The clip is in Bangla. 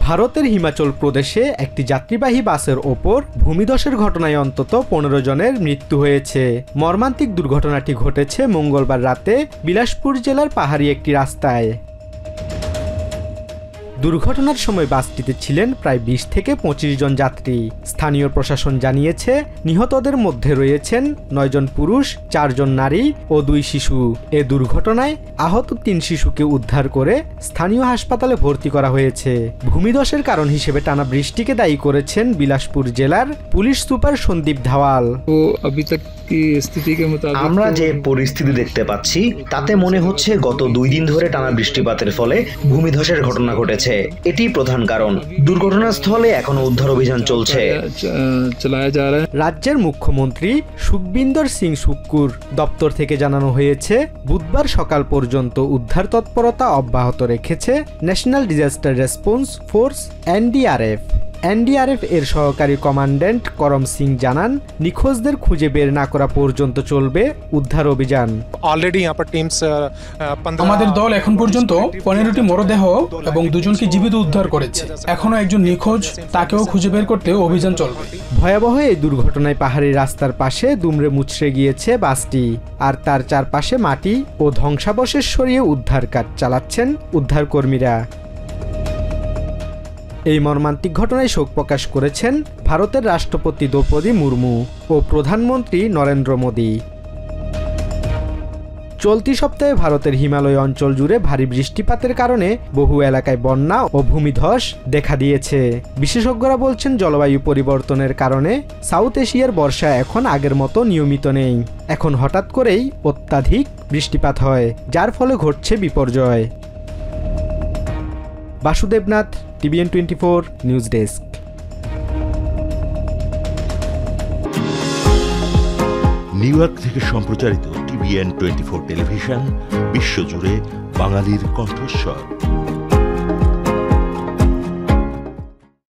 ভারতের হিমাচল প্রদেশে একটি যাত্রীবাহী বাসের ওপর ভূমিধসের ঘটনায় অন্তত ১৫ জনের মৃত্যু হয়েছে। মর্মান্তিক দুর্ঘটনাটি ঘটেছে মঙ্গলবার রাতে বিলাসপুর জেলার পাহাড়ি একটি রাস্তায়। দুর্ঘটনার সময় বাসটিতে ছিলেন প্রায় ২০ থেকে ২৫ জন যাত্রী। স্থানীয় প্রশাসন জানিয়েছে নিহতদের মধ্যে রয়েছেন ৯ জন পুরুষ, ৪ জন নারী ও ২ শিশু। এ দুর্ঘটনায় আহত ৩ শিশুকে উদ্ধার করে স্থানীয় হাসপাতালে ভর্তি করা হয়েছে। ভূমিধসের কারণ হিসেবে টানা বৃষ্টিকে দায়ী করেছেন বিলাসপুর জেলার পুলিশ সুপার সন্দীপ ধাওয়াল। আমরা যে পরিস্থিতি দেখতে পাচ্ছি তাতে মনে হচ্ছে গত ২ দিন ধরে টানা বৃষ্টিপাতের ফলে ভূমিধসের ঘটনা ঘটেছে। এটি প্রধান কারণ। দুর্ঘটনাস্থলে এখনো উদ্ধার অভিযান চলছে। রাজ্যের মুখ্যমন্ত্রী সুখবিন্দর সিং সুক্কুর দপ্তর থেকে জানানো হয়েছে, বুধবার সকাল পর্যন্ত উদ্ধার তৎপরতা অব্যাহত রেখেছে national disaster response force NDRF. NDRF এর সহকারী কমান্ড্যান্ট করম সিং জানান, নিখোঁজদের খুঁজে বের না করা পর্যন্ত চলবে উদ্ধার অভিযান। আমাদের দল এখন পর্যন্ত ১৫টি মরদেহ এবং ২ জনকে জীবিত উদ্ধার করেছে। এখনো একজন নিখোঁজ, তাকেও খুঁজে বের করতে অভিযান চলবে। ভয়াবহ এই দুর্ঘটনায় পাহাড়ি রাস্তার পাশে দুমড়ে মুচড়ে গিয়েছে বাসটি, আর তার চারপাশে মাটি ও ধ্বংসাবশেষ সরিয়ে উদ্ধার কাজ চালাচ্ছেন উদ্ধারকর্মীরা। এই মর্মান্তিক ঘটনায় শোক প্রকাশ করেছেন ভারতের রাষ্ট্রপতি দ্রৌপদী মুর্মু ও প্রধানমন্ত্রী নরেন্দ্র মোদী। চলতি সপ্তাহে ভারতের হিমালয় অঞ্চল জুড়ে ভারী বৃষ্টিপাতের কারণে বহু এলাকায় বন্যা ও ভূমিধস দেখা দিয়েছে। বিশেষজ্ঞরা বলছেন, জলবায়ু পরিবর্তনের কারণে সাউথ এশিয়ার বর্ষা এখন আগের মতো নিয়মিত নেই। এখন হঠাৎ করেই অত্যাধিক বৃষ্টিপাত হয়, যার ফলে ঘটছে বিপর্যয়। Basudebnath, TVN24 news desk. New York থেকে সম্প্রচারিত TVN24 টেলিভিশন বিশ্বজুড়ে বাঙালির কণ্ঠস্বর।